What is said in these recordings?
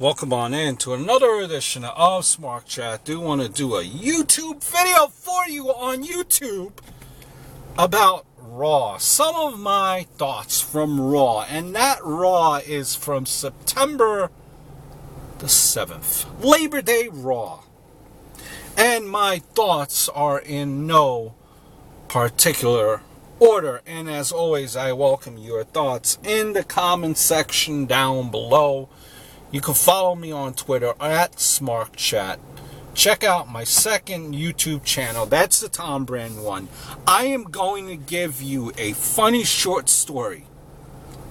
Welcome on in to another edition of Smart Chat. Do want to do a YouTube video for you on YouTube about Raw. Some of my thoughts from Raw, and that Raw is from September the 7th, Labor Day Raw. And my thoughts are in no particular order. And as always, I welcome your thoughts in the comment section down below. You can follow me on Twitter at SmartChat. Check out my second YouTube channel. That's the Tom Brand one. I am going to give you a funny short story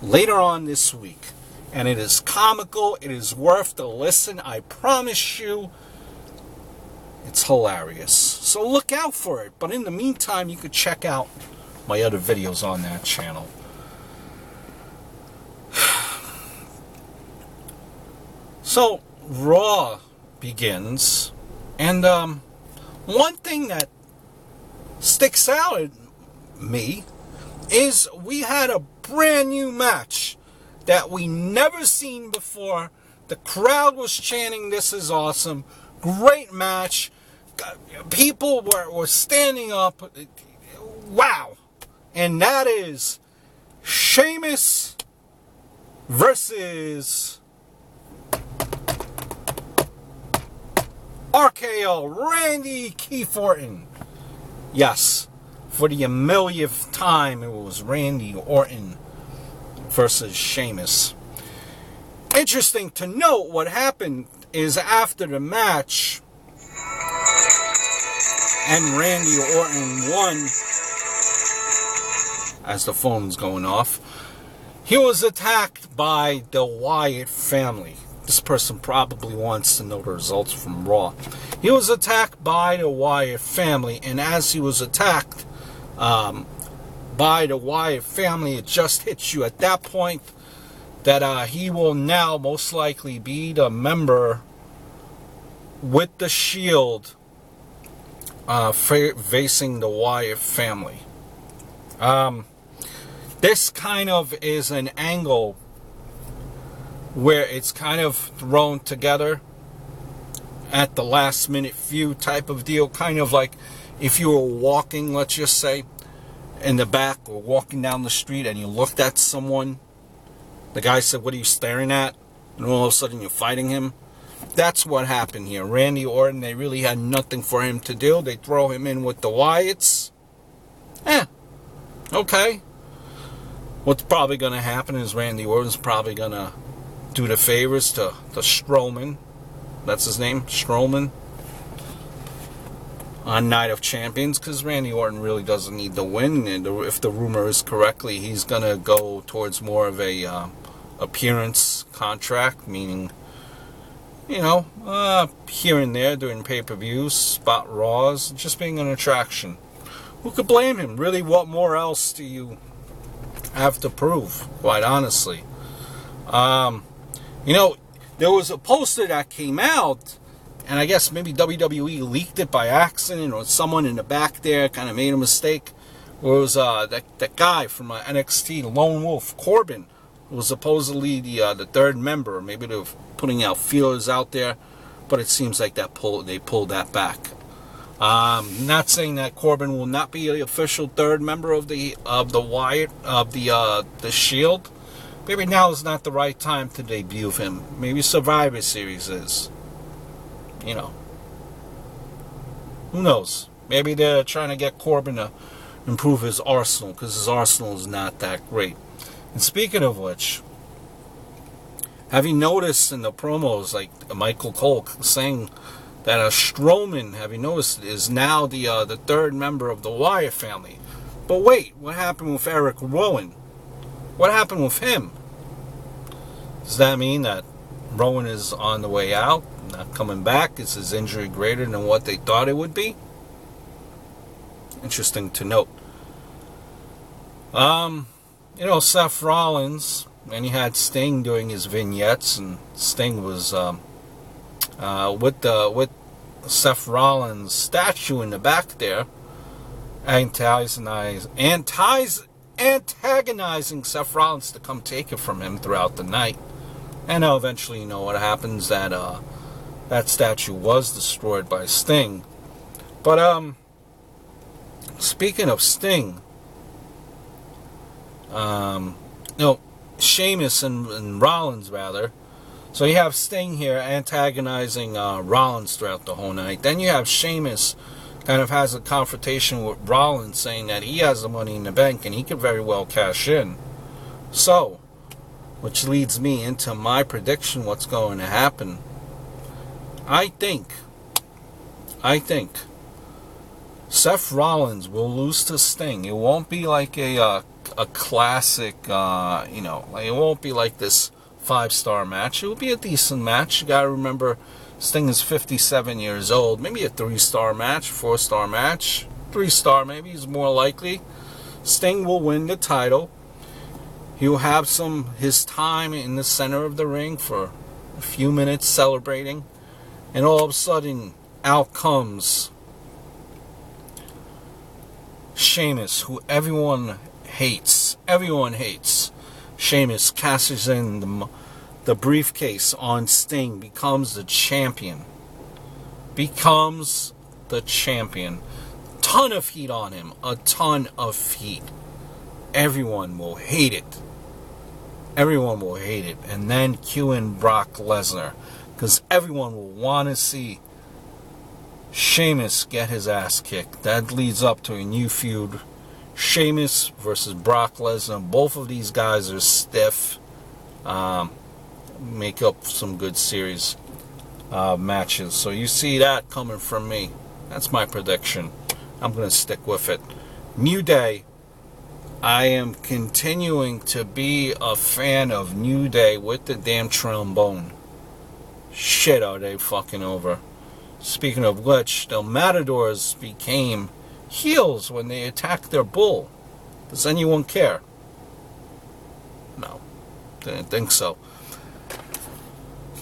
later on this week. And it is comical. It is worth the listen. I promise you. It's hilarious. So look out for it. But in the meantime, you could check out my other videos on that channel. So, Raw begins, and one thing that sticks out at me is we had a brand new match that we never seen before. The crowd was chanting, "This is awesome." Great match. People were standing up. Wow. And that is Sheamus versus RKO, Randy Keith Orton. Yes, for the millionth time, it was Randy Orton versus Sheamus. Interesting to note, what happened is after the match, and Randy Orton won, as the phone's going off, he was attacked by the Wyatt family. This person probably wants to know the results from Raw. He was attacked by the Wyatt family, and as he was attacked by the Wyatt family, it just hits you at that point that he will now most likely be the member with the Shield facing the Wyatt family. This kind of is an angle where it's kind of thrown together at the last minute feud type of deal. Kind of like if you were walking, let's just say, in the back or walking down the street and you looked at someone. The guy said, "What are you staring at?" And all of a sudden you're fighting him. That's what happened here. Randy Orton, they really had nothing for him to do. They throw him in with the Wyatts. Okay. What's probably going to happen is Randy Orton's probably going to do the favors to Strowman. That's his name, Strowman, on Night of Champions, because Randy Orton really doesn't need to win. And if the rumor is correctly, he's going to go towards more of a appearance contract, meaning, you know, here and there doing pay-per-views, spot Raws, just being an attraction. Who could blame him? Really, what more else do you have to prove, quite honestly? You know, there was a poster that came out, and I guess maybe WWE leaked it by accident, or someone in the back there kind of made a mistake. Where it was that guy from NXT, Lone Wolf, Corbin, was supposedly the third member. Maybe they're putting out feelers out there, but it seems like they pulled that back. Not saying that Corbin will not be the official third member of the Wyatt of the Shield. Maybe now is not the right time to debut him. Maybe Survivor Series is. You know. Who knows? Maybe they're trying to get Corbin to improve his arsenal, because his arsenal is not that great. And speaking of which, have you noticed in the promos, like Michael Cole saying that Strowman, have you noticed, is now the third member of the Wyatt family? But wait, what happened with Eric Rowan? What happened with him? Does that mean that Rowan is on the way out, not coming back? Is his injury greater than what they thought it would be? Interesting to note. You know, Seth Rollins, and he had Sting doing his vignettes, and Sting was with Seth Rollins' statue in the back there, antagonizing Seth Rollins to come take it from him throughout the night. And now eventually, you know what happens, that that statue was destroyed by Sting. But speaking of Sting, no, Sheamus and Rollins rather. So you have Sting here antagonizing Rollins throughout the whole night. Then you have Sheamus kind of has a confrontation with Rollins, saying that he has the money in the bank and he could very well cash in. So, which leads me into my prediction what's going to happen. I think Seth Rollins will lose to Sting. It won't be like a classic, you know, like it won't be like this 5-star match. It will be a decent match. You gotta remember, Sting is 57 years old. Maybe a 3-star match, 4-star match, 3-star maybe is more likely. Sting will win the title. He'll have his time in the center of the ring for a few minutes celebrating, and all of a sudden, out comes Sheamus, who everyone hates. Everyone hates. Sheamus cashes in the briefcase on Sting, becomes the champion. Becomes the champion. Ton of heat on him. A ton of heat. Everyone will hate it. Everyone will hate it. And then cue in Brock Lesnar, because everyone will want to see Sheamus get his ass kicked. That leads up to a new feud. Sheamus versus Brock Lesnar. Both of these guys are stiff. Make up some good series matches. So you see that coming from me. That's my prediction. I'm going to stick with it. New Day. I am continuing to be a fan of New Day with the damn trombone. Shit, are they fucking over. Speaking of which, the Matadors became heels when they attacked their bull. Does anyone care? No. Didn't think so.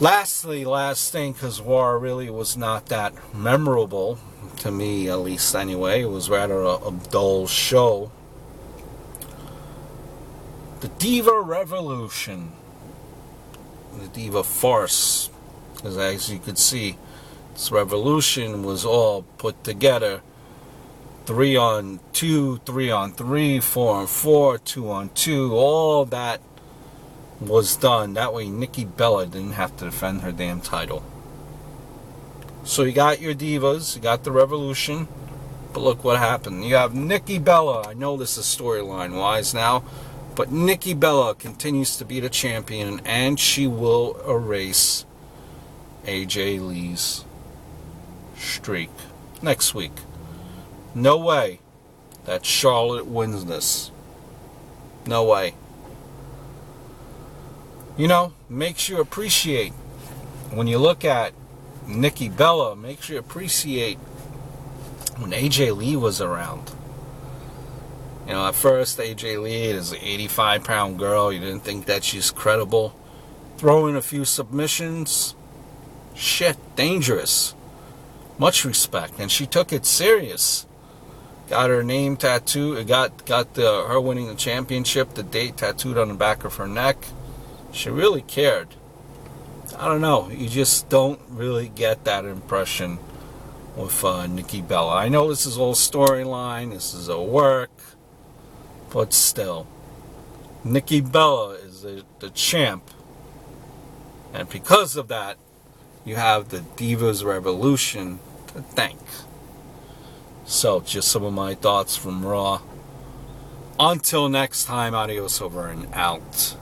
Lastly, last thing, because War really was not that memorable, to me at least anyway. It was rather a dull show. The Diva Revolution. The Diva Farce. Because as you could see, this revolution was all put together. 3-on-2, 3-on-3, 4-on-4, 2-on-2, all that was done. That way Nikki Bella didn't have to defend her damn title. So you got your divas, you got the revolution, but look what happened. You have Nikki Bella. I know this is storyline wise now, but Nikki Bella continues to be the champion, and she will erase AJ Lee's streak next week. No way that Charlotte wins this. No way. You know, makes you appreciate, when you look at Nikki Bella, makes you appreciate when AJ Lee was around. You know, at first AJ Lee is an 85-pound girl. You didn't think that she's credible. Throw in a few submissions. Shit, dangerous. Much respect. And she took it serious. Got her name tattooed. Got her winning the championship, the date tattooed on the back of her neck. She really cared. I don't know. You just don't really get that impression with Nikki Bella. I know this is all storyline. This is a work. But still. Nikki Bella is the champ. And because of that, you have the Divas Revolution to thank. So, just some of my thoughts from Raw. Until next time, adios over and out.